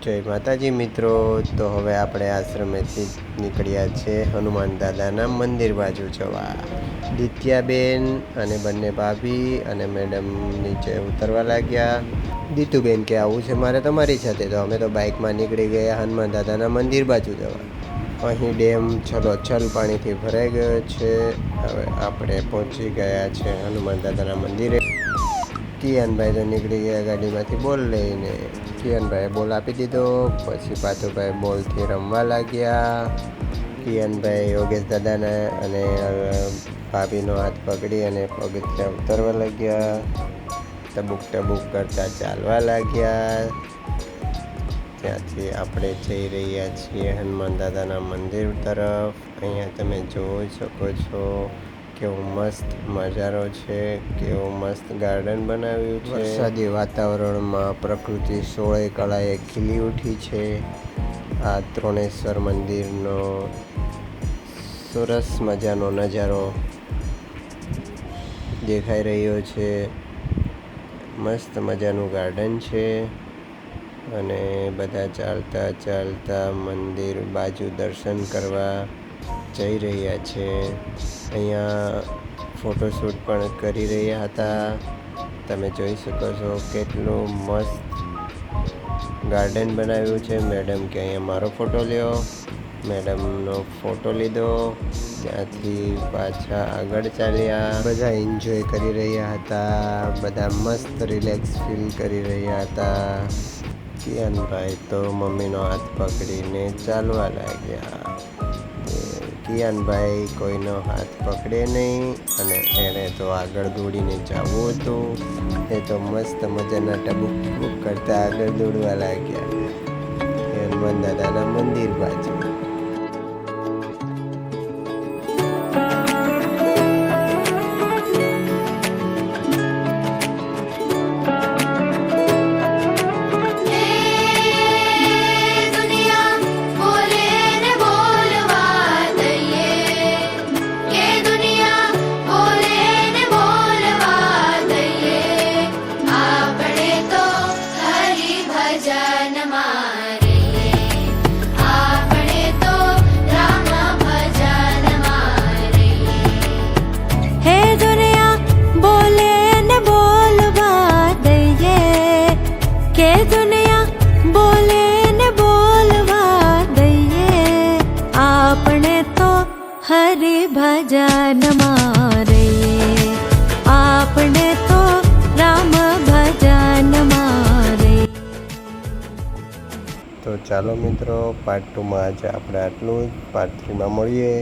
જય માતાજી મિત્રો। તો હવે આપણે આશ્રમેથી નીકળ્યા છે હનુમાન દાદાના મંદિર બાજુ જવા। દિત્યાબેન અને બંને ભાભી અને મેડમ નીચે ઉતરવા લાગ્યા। દીતુબેન કે આવું છે મારે તમારી સાથે, તો અમે તો બાઇકમાં નીકળી ગયા હનુમાન દાદાના મંદિર બાજુ જવા। અહીં ડેમ છલોછલ પાણીથી ભરાઈ ગયો છે। હવે આપણે પહોંચી ગયા છે હનુમાન દાદાના મંદિરે। કિયાનભાઈ તો નીકળી ગયા ગાડીમાંથી બોલ લઈને। કિયાનભાઈએ બોલ આપી દીધો, પછી પાથુભાઈ બોલથી રમવા લાગ્યા। કિયાનભાઈ યોગેશ દાદાને અને ભાભીનો હાથ પકડી અને પગથિયાં ઉતરવા લાગ્યા। ટબુક ટબુક કરતા ચાલવા લાગ્યા। ત્યાંથી આપણે જઈ રહ્યા છીએ હનુમાન દાદાના મંદિર તરફ। અહીંયા તમે જોઈ શકો છો કેવો મસ્ત નજારો છે, કેવો મસ્ત ગાર્ડન બનાવ્યું છે। વરસાદી વાતાવરણમાં પ્રકૃતિ સોળે કળાએ ખીલી ઉઠી છે। આ ત્રણેશ્વર મંદિરનો સરસ મજાનો નજારો દેખાઈ રહ્યો છે। મસ્ત મજાનું ગાર્ડન છે અને બધા ચાલતા ચાલતા મંદિર બાજુ દર્શન કરવા જઈ રહ્યા છે। અહીંયા ફોટોશૂટ પણ કરી રહ્યા હતા। તમે જોઈ શકો છો કેટલું મસ્ત ગાર્ડન બનાવ્યું છે। મેડમ કે અહીંયા મારો ફોટો લ્યો, મેડમનો ફોટો લીધો, ત્યાંથી પાછા આગળ ચાલ્યા। બધા એન્જોય કરી રહ્યા હતા, બધા મસ્ત રિલેક્સ ફીલ કરી રહ્યા હતા। કિયાનભાઈ તો મમ્મીનો હાથ પકડીને ચાલવા લાગ્યા। કિયાનભાઈ કોઈનો હાથ પકડે નહીં અને એણે તો આગળ દોડીને જવું હતું। એ તો મસ્ત મજાના ટબુક ટબુક કરતા આગળ દોડવા લાગ્યા હનુમાન દાદાના મંદિર બાજુ। हरि भजन मारे आपने तो राम भजन मारे। તો ચાલો મિત્રો, પાર્ટ 2માં આજે આપણે આટલું જ। પાર્ટ 3માં મળીએ।